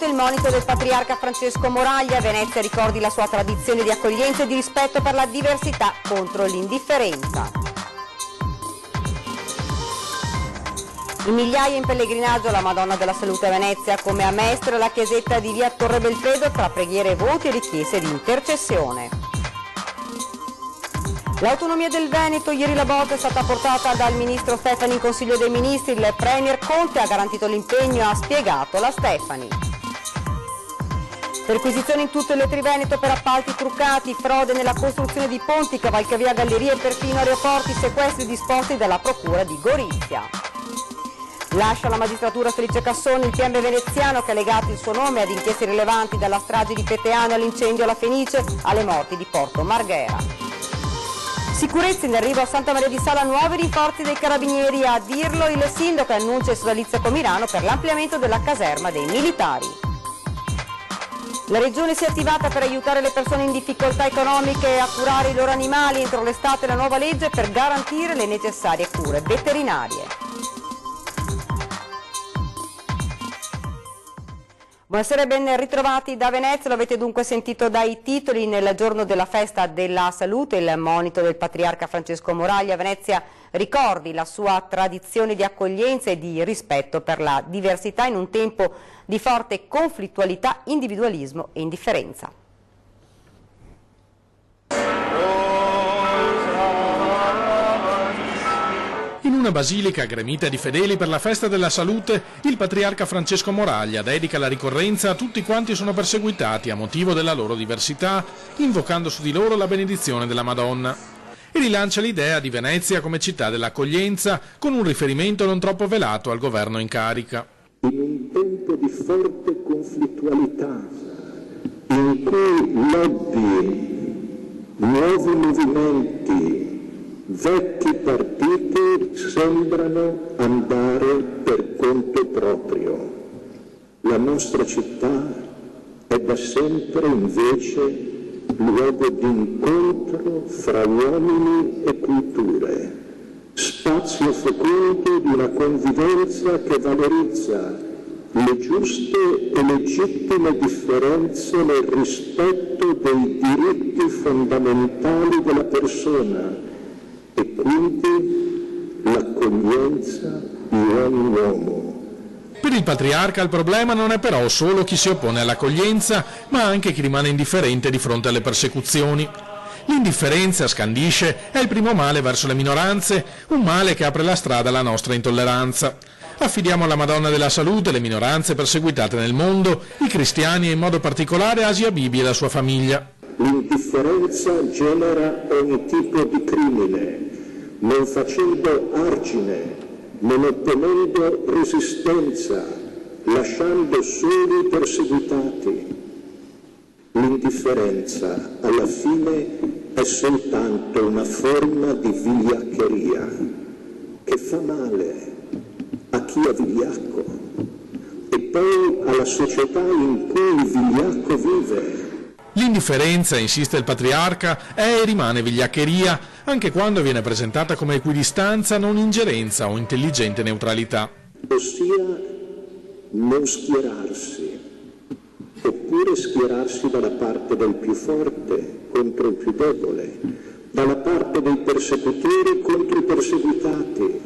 Salute il monito del patriarca Francesco Moraglia. Venezia ricordi la sua tradizione di accoglienza e di rispetto per la diversità contro l'indifferenza. In migliaia in pellegrinaggio alla Madonna della Salute a Venezia, come a Mestre la chiesetta di via Torre Belfredo, tra preghiere, voti e richieste di intercessione. L'autonomia del Veneto, ieri la botta è stata portata dal ministro Stefani in Consiglio dei Ministri. Il premier Conte ha garantito l'impegno e ha spiegato la Stefani. Perquisizioni in tutto il Triveneto per appalti truccati, frode nella costruzione di ponti, cavalcavia, gallerie e perfino aeroporti, sequestri disposti dalla procura di Gorizia. Lascia la magistratura Felice Cassoni, il PM veneziano che ha legato il suo nome ad inchieste rilevanti, dalla strage di Peteano all'incendio alla Fenice alle morti di Porto Marghera. Sicurezza in arrivo a Santa Maria di Sala, nuovi rinforzi dei carabinieri, a dirlo il sindaco che annuncia il sodalizio con Milano per l'ampliamento della caserma dei militari. La regione si è attivata per aiutare le persone in difficoltà economiche a curare i loro animali. Entro l'estate la nuova legge per garantire le necessarie cure veterinarie. Buonasera e ben ritrovati da Venezia, lo avete dunque sentito dai titoli. Nel giorno della festa della salute, il monito del patriarca Francesco Moraglia, Venezia ricordi la sua tradizione di accoglienza e di rispetto per la diversità in un tempo di forte conflittualità, individualismo e indifferenza. In una basilica gremita di fedeli per la festa della salute, il patriarca Francesco Moraglia dedica la ricorrenza a tutti quanti sono perseguitati a motivo della loro diversità, invocando su di loro la benedizione della Madonna. E rilancia l'idea di Venezia come città dell'accoglienza, con un riferimento non troppo velato al governo in carica. In un tempo di forte conflittualità, in cui lobby, nuovi movimenti, vecchi partiti sembrano andare per conto proprio. La nostra città è da sempre invece luogo di incontro fra uomini e culture, spazio fecondo di una convivenza che valorizza le giuste e legittime differenze nel rispetto dei diritti fondamentali della persona e quindi l'accoglienza di ogni uomo. Per il patriarca il problema non è però solo chi si oppone all'accoglienza, ma anche chi rimane indifferente di fronte alle persecuzioni. L'indifferenza, scandisce, è il primo male verso le minoranze, un male che apre la strada alla nostra intolleranza. Affidiamo alla Madonna della Salute le minoranze perseguitate nel mondo, i cristiani e in modo particolare Asia Bibi e la sua famiglia. L'indifferenza genera ogni tipo di crimine, non facendo argine, non ottenendo resistenza, lasciando soli i perseguitati. L'indifferenza, alla fine, è soltanto una forma di vigliaccheria che fa male a chi è vigliacco e poi alla società in cui il vigliacco vive. L'indifferenza, insiste il patriarca, è e rimane vigliaccheria, anche quando viene presentata come equidistanza, non ingerenza o intelligente neutralità. Ossia non schierarsi, oppure schierarsi dalla parte del più forte contro il più debole, dalla parte dei persecutori contro i perseguitati,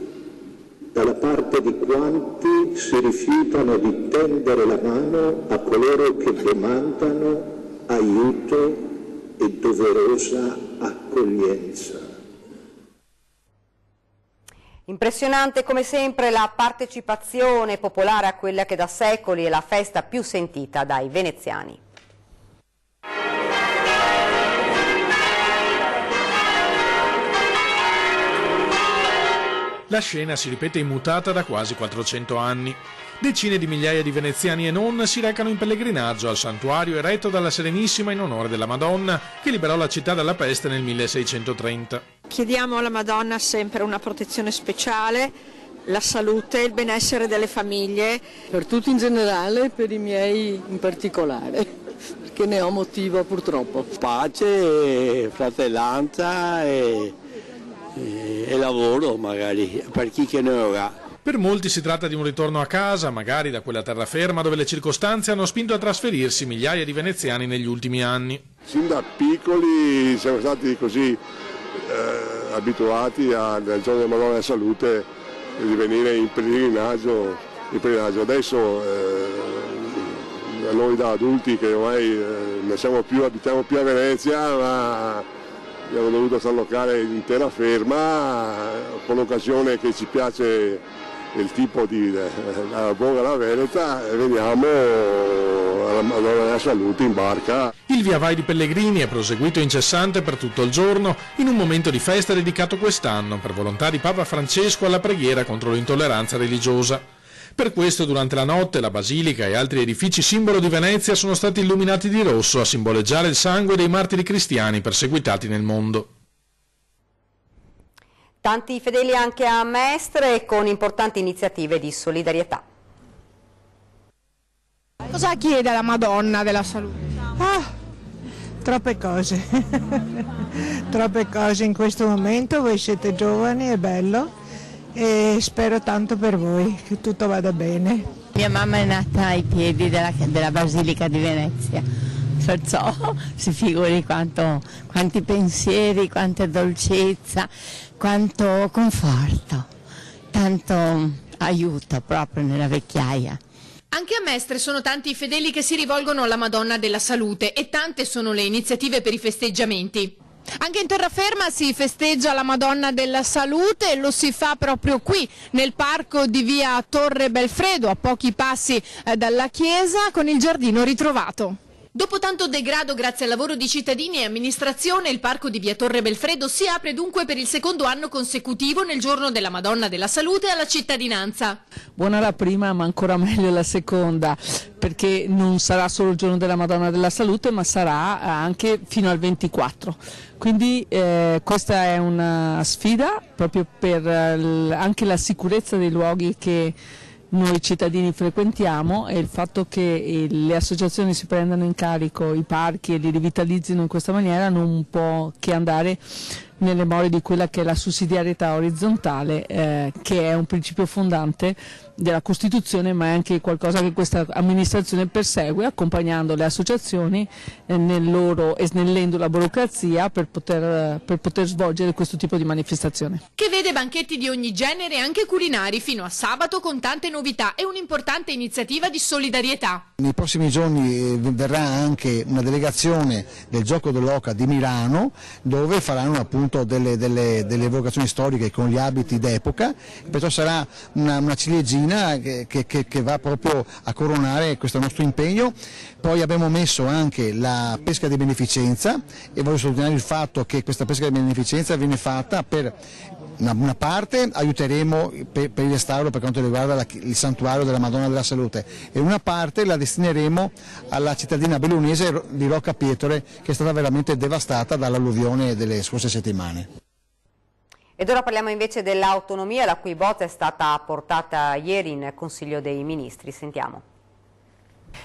dalla parte di quanti si rifiutano di tendere la mano a coloro che domandano aiuto e doverosa accoglienza. Impressionante come sempre la partecipazione popolare a quella che da secoli è la festa più sentita dai veneziani. La scena si ripete immutata da quasi 400 anni. Decine di migliaia di veneziani e non si recano in pellegrinaggio al santuario eretto dalla Serenissima in onore della Madonna, che liberò la città dalla peste nel 1630. Chiediamo alla Madonna sempre una protezione speciale, la salute e il benessere delle famiglie. Per tutti in generale e per i miei in particolare, perché ne ho motivo purtroppo. Pace, fratellanza e lavoro magari, per chi che ne avrà. Per molti si tratta di un ritorno a casa, magari da quella terraferma dove le circostanze hanno spinto a trasferirsi migliaia di veneziani negli ultimi anni. Sin da piccoli siamo stati così abituati nel giorno della Madonna della Salute di venire in pellegrinaggio. Adesso noi da adulti che ormai abitiamo più a Venezia, ma abbiamo dovuto allocare l'intera ferma con l'occasione che ci piace il tipo di la Boga Veneta, e veniamo alla Madonna della Salute in barca. Il via vai di pellegrini è proseguito incessante per tutto il giorno in un momento di festa dedicato quest'anno per volontà di Papa Francesco alla preghiera contro l'intolleranza religiosa. Per questo durante la notte la basilica e altri edifici simbolo di Venezia sono stati illuminati di rosso a simboleggiare il sangue dei martiri cristiani perseguitati nel mondo. Tanti fedeli anche a Mestre con importanti iniziative di solidarietà. Cosa chiede la Madonna della Salute? Troppe cose, troppe cose in questo momento, voi siete giovani, è bello. E spero tanto per voi, che tutto vada bene. Mia mamma è nata ai piedi della Basilica di Venezia, perciò si figuri quanti pensieri, quanta dolcezza, quanto conforto, tanto aiuto proprio nella vecchiaia. Anche a Mestre sono tanti i fedeli che si rivolgono alla Madonna della Salute e tante sono le iniziative per i festeggiamenti. Anche in terraferma si festeggia la Madonna della Salute e lo si fa proprio qui nel parco di via Torre Belfredo, a pochi passi dalla chiesa, con il giardino ritrovato. Dopo tanto degrado grazie al lavoro di cittadini e amministrazione, il parco di via Torre Belfredo si apre dunque per il secondo anno consecutivo nel giorno della Madonna della Salute alla cittadinanza. Buona la prima, ma ancora meglio la seconda, perché non sarà solo il giorno della Madonna della Salute, ma sarà anche fino al 24. Quindi questa è una sfida proprio per anche la sicurezza dei luoghi che noi cittadini frequentiamo, e il fatto che le associazioni si prendano in carico i parchi e li rivitalizzino in questa maniera non può che andare nelle more di quella che è la sussidiarietà orizzontale, che è un principio fondante della Costituzione, ma è anche qualcosa che questa amministrazione persegue, accompagnando le associazioni e snellendo la burocrazia per poter svolgere questo tipo di manifestazione. Che vede banchetti di ogni genere, anche culinari, fino a sabato, con tante novità e un'importante iniziativa di solidarietà. Nei prossimi giorni verrà anche una delegazione del Gioco dell'Oca di Milano, dove faranno appunto delle evocazioni storiche con gli abiti d'epoca, perciò sarà una ciliegina che va proprio a coronare questo nostro impegno. Poi abbiamo messo anche la pesca di beneficenza, e voglio sottolineare il fatto che questa pesca di beneficenza viene fatta per una parte, aiuteremo per il restauro per quanto riguarda il santuario della Madonna della Salute, e una parte la destineremo alla cittadina bellunese di Rocca Pietore, che è stata veramente devastata dall'alluvione delle scorse settimane. Ed ora parliamo invece dell'autonomia, la cui bozza è stata portata ieri in Consiglio dei Ministri. Sentiamo.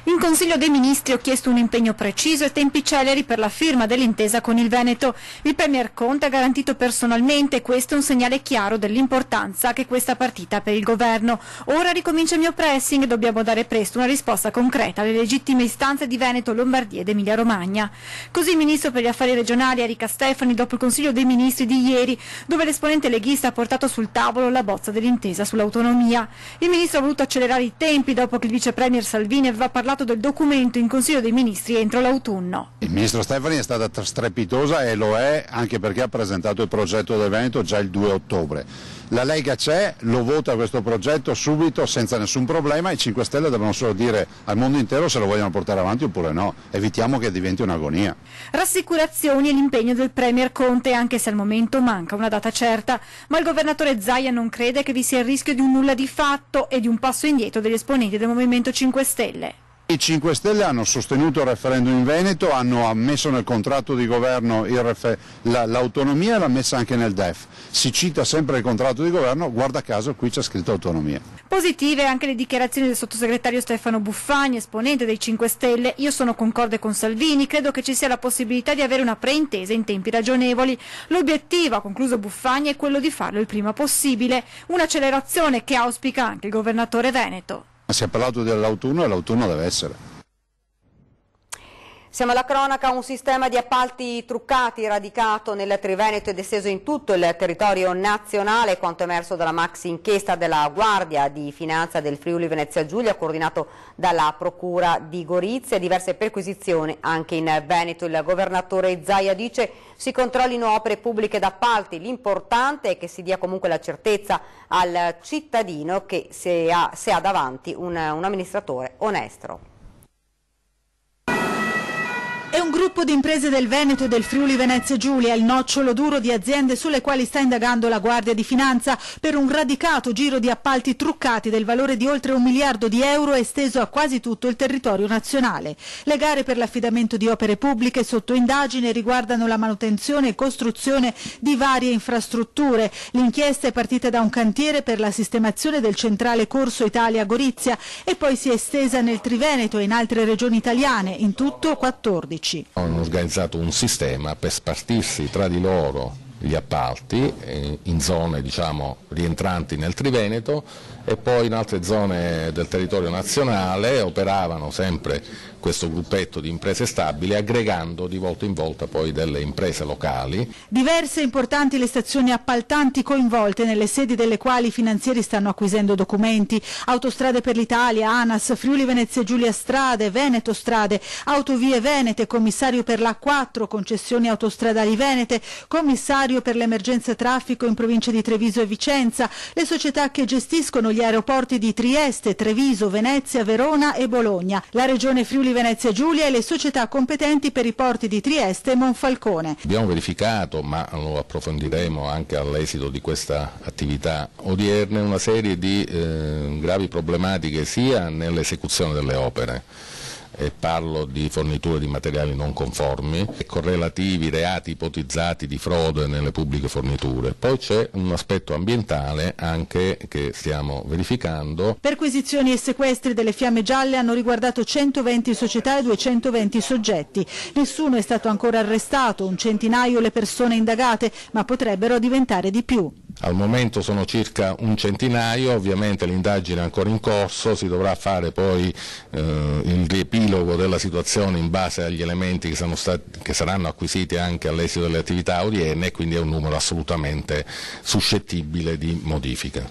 In Consiglio dei Ministri ho chiesto un impegno preciso e tempi celeri per la firma dell'intesa con il Veneto. Il Premier Conte ha garantito personalmente, e questo è un segnale chiaro dell'importanza che questa partita ha per il governo. Ora ricomincia il mio pressing e dobbiamo dare presto una risposta concreta alle legittime istanze di Veneto, Lombardia ed Emilia Romagna. Così il Ministro per gli Affari Regionali Erika Stefani dopo il Consiglio dei Ministri di ieri, dove l'esponente leghista ha portato sul tavolo la bozza dell'intesa sull'autonomia. Il Ministro ha voluto accelerare i tempi dopo che il Vice Premier Salvini aveva parlato del documento in Consiglio dei Ministri entro l'autunno. Il Ministro Stefani è stata strepitosa, e lo è anche perché ha presentato il progetto del Veneto già il 2 ottobre. La Lega c'è, lo vota questo progetto subito senza nessun problema, e i 5 Stelle devono solo dire al mondo intero se lo vogliono portare avanti oppure no. Evitiamo che diventi un'agonia. Rassicurazioni e l'impegno del Premier Conte, anche se al momento manca una data certa, ma il governatore Zaia non crede che vi sia il rischio di un nulla di fatto e di un passo indietro degli esponenti del Movimento 5 Stelle. I 5 Stelle hanno sostenuto il referendum in Veneto, hanno ammesso nel contratto di governo l'autonomia e l'ha messa anche nel DEF. Si cita sempre il contratto di governo, guarda caso qui c'è scritto autonomia. Positive anche le dichiarazioni del sottosegretario Stefano Buffagni, esponente dei 5 Stelle. Io sono concorde con Salvini, credo che ci sia la possibilità di avere una preintesa in tempi ragionevoli. L'obiettivo, ha concluso Buffagni, è quello di farlo il prima possibile, un'accelerazione che auspica anche il governatore veneto. Si è parlato dell'autunno e l'autunno deve essere. Siamo alla cronaca, un sistema di appalti truccati radicato nel Triveneto ed esteso in tutto il territorio nazionale, quanto emerso dalla maxi inchiesta della Guardia di Finanza del Friuli Venezia Giulia, coordinato dalla Procura di Gorizia, e diverse perquisizioni anche in Veneto. Il governatore Zaia dice si controllino opere pubbliche d'appalti, l'importante è che si dia comunque la certezza al cittadino che se ha davanti un amministratore onesto. È un gruppo di imprese del Veneto e del Friuli Venezia Giulia, il nocciolo duro di aziende sulle quali sta indagando la Guardia di Finanza per un radicato giro di appalti truccati del valore di oltre 1 miliardo di euro esteso a quasi tutto il territorio nazionale. Le gare per l'affidamento di opere pubbliche sotto indagine riguardano la manutenzione e costruzione di varie infrastrutture. L'inchiesta è partita da un cantiere per la sistemazione del centrale Corso Italia Gorizia e poi si è estesa nel Triveneto e in altre regioni italiane, in tutto 14. Hanno organizzato un sistema per spartirsi tra di loro gli appalti in zone rientranti nel Triveneto e poi in altre zone del territorio nazionale operavano sempre questo gruppetto di imprese stabili, aggregando di volta in volta poi delle imprese locali. Diverse e importanti le stazioni appaltanti coinvolte, nelle sedi delle quali i finanzieri stanno acquisendo documenti. Autostrade per l'Italia, ANAS, Friuli Venezia Giulia Strade, Veneto Strade, Autovie Venete, commissario per l'A4, concessioni autostradali venete, commissario per l'emergenza traffico in provincia di Treviso e Vicenza, le società che gestiscono gli aeroporti di Trieste, Treviso, Venezia, Verona e Bologna, la regione Friuli Venezia Giulia e le società competenti per i porti di Trieste e Monfalcone. Abbiamo verificato, ma lo approfondiremo anche all'esito di questa attività odierne, una serie di gravi problematiche sia nell'esecuzione delle opere. Parlo di forniture di materiali non conformi e con relativi reati ipotizzati di frode nelle pubbliche forniture. Poi c'è un aspetto ambientale anche che stiamo verificando. Perquisizioni e sequestri delle fiamme gialle hanno riguardato 120 società e 220 soggetti. Nessuno è stato ancora arrestato, un centinaio le persone indagate, ma potrebbero diventare di più. Al momento sono circa un centinaio, ovviamente l'indagine è ancora in corso, si dovrà fare poi il riepilogo della situazione in base agli elementi che saranno acquisiti anche all'esito delle attività odierne, e quindi è un numero assolutamente suscettibile di modifica.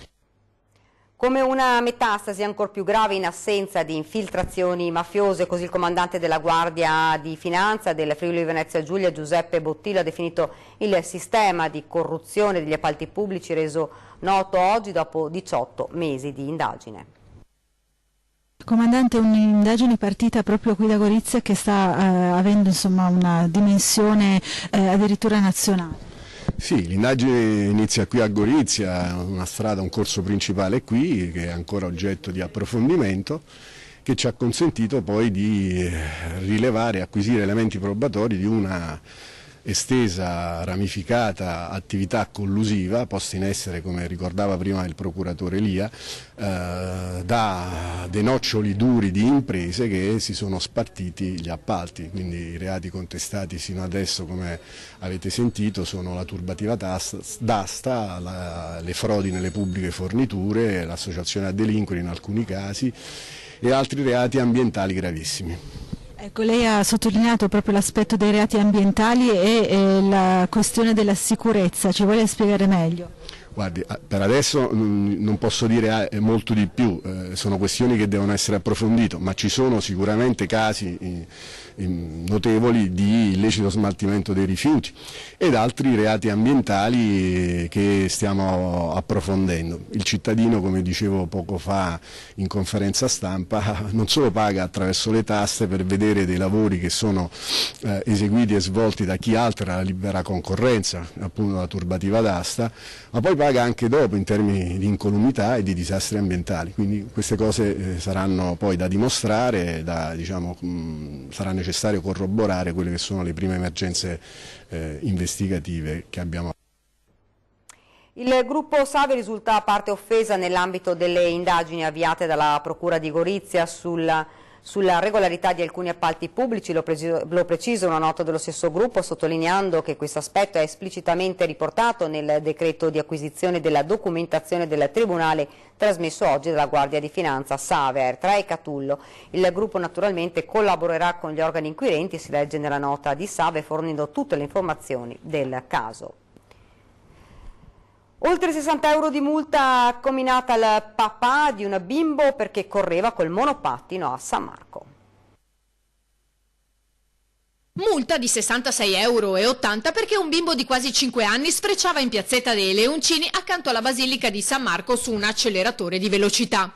Come una metastasi ancor più grave in assenza di infiltrazioni mafiose, così il comandante della Guardia di Finanza del Friuli Venezia Giulia, Giuseppe Bottillo, ha definito il sistema di corruzione degli appalti pubblici reso noto oggi dopo 18 mesi di indagine. Comandante, un'indagine partita proprio qui da Gorizia che sta avendo una dimensione addirittura nazionale. Sì, l'indagine inizia qui a Gorizia, una strada, un corso principale qui che è ancora oggetto di approfondimento, che ci ha consentito poi di rilevare e acquisire elementi probatori di una estesa, ramificata attività collusiva posta in essere, come ricordava prima il procuratore Lia, da dei noccioli duri di imprese che si sono spartiti gli appalti. Quindi i reati contestati sino adesso, come avete sentito, sono la turbativa d'asta, le frodi nelle pubbliche forniture, l'associazione a delinquere in alcuni casi e altri reati ambientali gravissimi. Ecco, lei ha sottolineato proprio l'aspetto dei reati ambientali e la questione della sicurezza, ci vuole spiegare meglio? Guardi, per adesso non posso dire molto di più, sono questioni che devono essere approfondite, ma ci sono sicuramente casi notevoli di illecito smaltimento dei rifiuti ed altri reati ambientali che stiamo approfondendo. Il cittadino, come dicevo poco fa in conferenza stampa, non solo paga attraverso le tasse per vedere dei lavori che sono eseguiti e svolti da chi altera la libera concorrenza, appunto la turbativa d'asta, ma poi ripaga anche dopo in termini di incolumità e di disastri ambientali, quindi queste cose saranno poi da dimostrare, sarà necessario corroborare quelle che sono le prime emergenze investigative che abbiamo. Il gruppo Save risulta parte offesa nell'ambito delle indagini avviate dalla Procura di Gorizia sulla regolarità di alcuni appalti pubblici. Lo precisa una nota dello stesso gruppo, sottolineando che questo aspetto è esplicitamente riportato nel decreto di acquisizione della documentazione del Tribunale trasmesso oggi dalla Guardia di Finanza, Save, Ertra e Catullo. Il gruppo naturalmente collaborerà con gli organi inquirenti, si legge nella nota di Save, fornendo tutte le informazioni del caso. Oltre 60 euro di multa comminata al papà di un bimbo perché correva col monopattino a San Marco. Multa di 66,80 euro perché un bimbo di quasi 5 anni sfrecciava in piazzetta dei Leoncini accanto alla Basilica di San Marco su un acceleratore di velocità.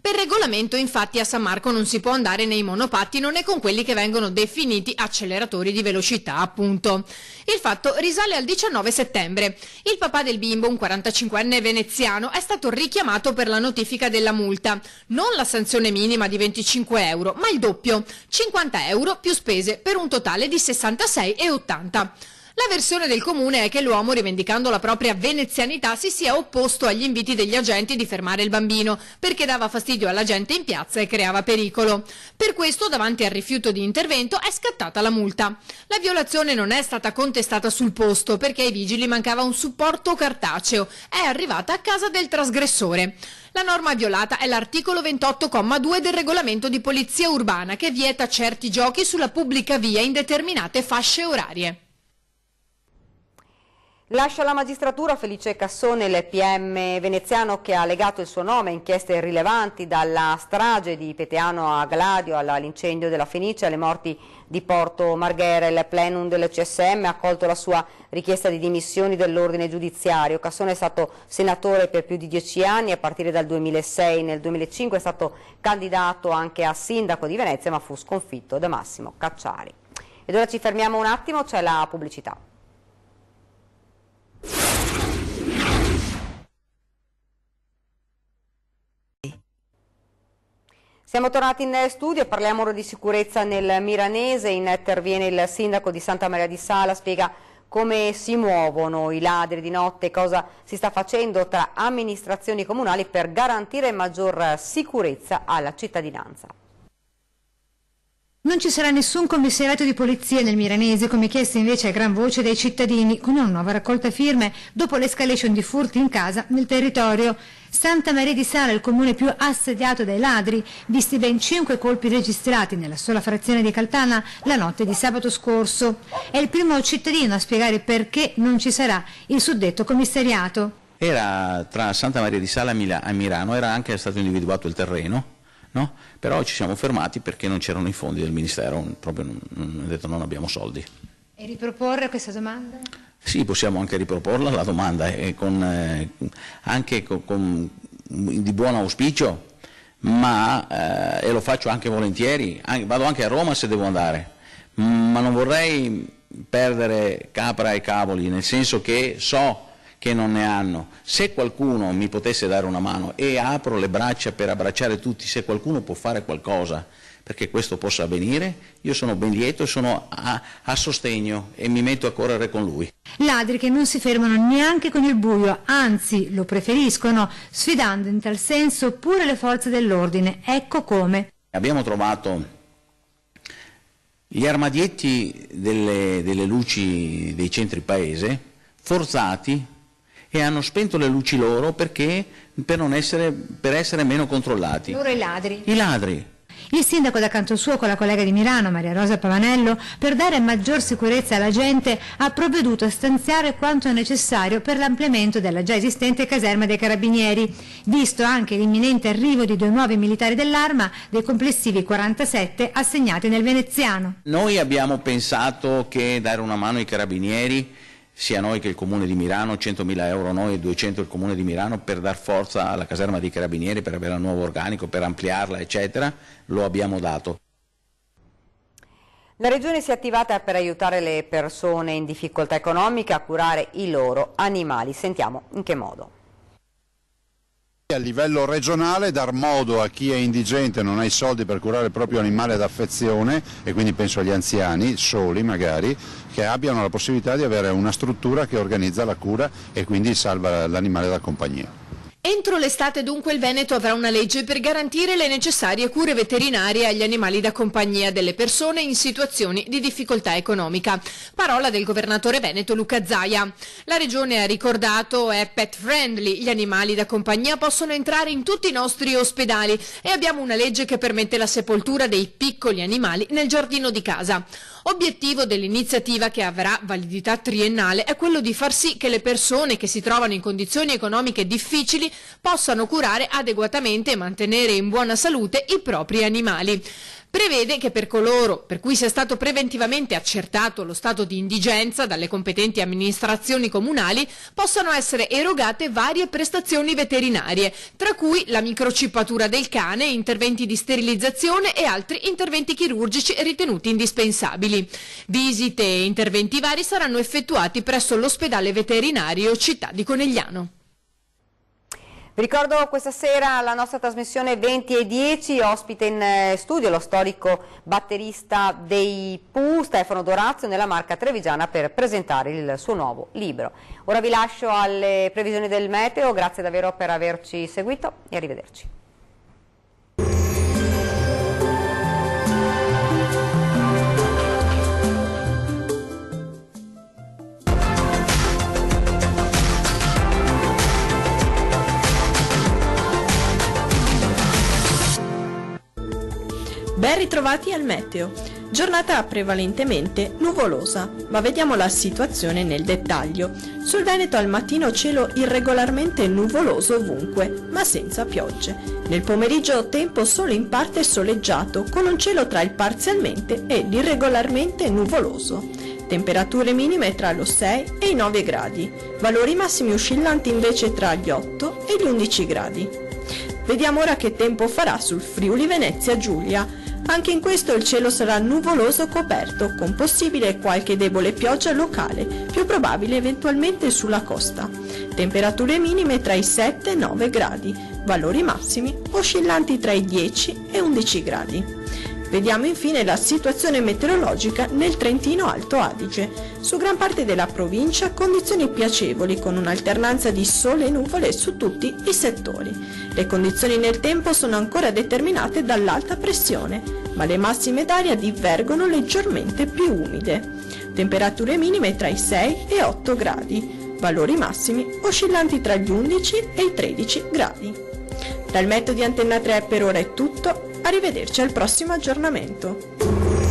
Per regolamento infatti a San Marco non si può andare nei monopattino né con quelli che vengono definiti acceleratori di velocità, appunto. Il fatto risale al 19 settembre. Il papà del bimbo, un 45enne veneziano, è stato richiamato per la notifica della multa. Non la sanzione minima di 25 euro, ma il doppio, 50 euro più spese, per un totale di 66,80. La versione del comune è che l'uomo, rivendicando la propria venezianità, si sia opposto agli inviti degli agenti di fermare il bambino, perché dava fastidio alla gente in piazza e creava pericolo. Per questo, davanti al rifiuto di intervento, è scattata la multa. La violazione non è stata contestata sul posto, perché ai vigili mancava un supporto cartaceo. È arrivata a casa del trasgressore. La norma violata è l'articolo 28,2 del regolamento di polizia urbana, che vieta certi giochi sulla pubblica via in determinate fasce orarie. Lascia la magistratura Felice Cassone, il PM veneziano che ha legato il suo nome a inchieste rilevanti, dalla strage di Peteano a Gladio all'incendio della Fenice alle morti di Porto Marghera. Il plenum del CSM ha accolto la sua richiesta di dimissioni dell'ordine giudiziario. Cassone è stato senatore per più di 10 anni, a partire dal 2006. Nel 2005 è stato candidato anche a sindaco di Venezia, ma fu sconfitto da Massimo Cacciari. Ed ora ci fermiamo un attimo, c'è la pubblicità. Siamo tornati in studio, parliamo ora di sicurezza nel Miranese. Interviene il sindaco di Santa Maria di Sala, spiega come si muovono i ladri di notte, cosa si sta facendo tra amministrazioni comunali per garantire maggior sicurezza alla cittadinanza. Non ci sarà nessun commissariato di polizia nel Miranese, come chiesto invece a gran voce dai cittadini, con una nuova raccolta firme dopo l'escalation di furti in casa nel territorio. Santa Maria di Sala è il comune più assediato dai ladri, visti ben 5 colpi registrati nella sola frazione di Caltana la notte di sabato scorso. È il primo cittadino a spiegare perché non ci sarà il suddetto commissariato. Era tra Santa Maria di Sala e Milano, era anche stato individuato il terreno. No? Però ci siamo fermati perché non c'erano i fondi del Ministero, proprio non detto non abbiamo soldi. E riproporre questa domanda? Sì, possiamo anche riproporla la domanda, anche di buon auspicio, ma e lo faccio anche volentieri, vado anche a Roma se devo andare, ma non vorrei perdere capra e cavoli, nel senso che so che non ne hanno. Se qualcuno mi potesse dare una mano, e apro le braccia per abbracciare tutti, se qualcuno può fare qualcosa perché questo possa avvenire, io sono ben lieto e sono a sostegno e mi metto a correre con lui. Ladri che non si fermano neanche con il buio, anzi lo preferiscono, sfidando in tal senso pure le forze dell'ordine. Ecco come. Abbiamo trovato gli armadietti delle luci dei centri paese forzati, e hanno spento le luci loro per essere meno controllati. Loro i ladri? I ladri. Il sindaco da canto suo, con la collega di Milano, Maria Rosa Pavanello, per dare maggior sicurezza alla gente, ha provveduto a stanziare quanto è necessario per l'ampliamento della già esistente caserma dei Carabinieri, visto anche l'imminente arrivo di 2 nuovi militari dell'Arma, dei complessivi 47 assegnati nel veneziano. Noi abbiamo pensato che dare una mano ai Carabinieri, sia noi che il Comune di Milano, 100.000 euro noi e 200 il Comune di Milano, per dar forza alla caserma dei Carabinieri, per avere un nuovo organico, per ampliarla, eccetera, lo abbiamo dato. La Regione si è attivata per aiutare le persone in difficoltà economica a curare i loro animali. Sentiamo in che modo. A livello regionale dar modo a chi è indigente e non ha i soldi per curare il proprio animale d'affezione, e quindi penso agli anziani, soli magari, che abbiano la possibilità di avere una struttura che organizza la cura e quindi salva l'animale da compagnia. Entro l'estate dunque il Veneto avrà una legge per garantire le necessarie cure veterinarie agli animali da compagnia delle persone in situazioni di difficoltà economica. Parola del governatore veneto Luca Zaia. La regione ha ricordato è pet friendly, gli animali da compagnia possono entrare in tutti i nostri ospedali e abbiamo una legge che permette la sepoltura dei piccoli animali nel giardino di casa. Obiettivo dell'iniziativa, che avrà validità triennale, è quello di far sì che le persone che si trovano in condizioni economiche difficili possano curare adeguatamente e mantenere in buona salute i propri animali. Prevede che per coloro per cui sia stato preventivamente accertato lo stato di indigenza dalle competenti amministrazioni comunali possano essere erogate varie prestazioni veterinarie, tra cui la microchippatura del cane, interventi di sterilizzazione e altri interventi chirurgici ritenuti indispensabili. Visite e interventi vari saranno effettuati presso l'ospedale veterinario Città di Conegliano. Vi ricordo questa sera la nostra trasmissione 20 e 10, ospite in studio lo storico batterista dei Pooh, Stefano Dorazio, nella Marca trevigiana per presentare il suo nuovo libro. Ora vi lascio alle previsioni del meteo, grazie davvero per averci seguito e arrivederci. Ben ritrovati al meteo. Giornata prevalentemente nuvolosa, ma vediamo la situazione nel dettaglio. Sul Veneto al mattino cielo irregolarmente nuvoloso ovunque, ma senza piogge. Nel pomeriggio tempo solo in parte soleggiato, con un cielo tra il parzialmente e l'irregolarmente nuvoloso. Temperature minime tra lo 6 e i 9 gradi, valori massimi oscillanti invece tra gli 8 e gli 11 gradi. Vediamo ora che tempo farà sul Friuli Venezia Giulia. Anche in questo il cielo sarà nuvoloso coperto, con possibile qualche debole pioggia locale, più probabile eventualmente sulla costa. Temperature minime tra i 7 e i 9 gradi, valori massimi oscillanti tra i 10 e 11 gradi. Vediamo infine la situazione meteorologica nel Trentino Alto Adige. Su gran parte della provincia condizioni piacevoli con un'alternanza di sole e nuvole su tutti i settori. Le condizioni nel tempo sono ancora determinate dall'alta pressione, ma le massime d'aria divergono leggermente più umide. Temperature minime tra i 6 e 8 gradi, valori massimi oscillanti tra gli 11 e i 13 gradi. Dal meteo di Antenna 3 per ora è tutto. Arrivederci al prossimo aggiornamento.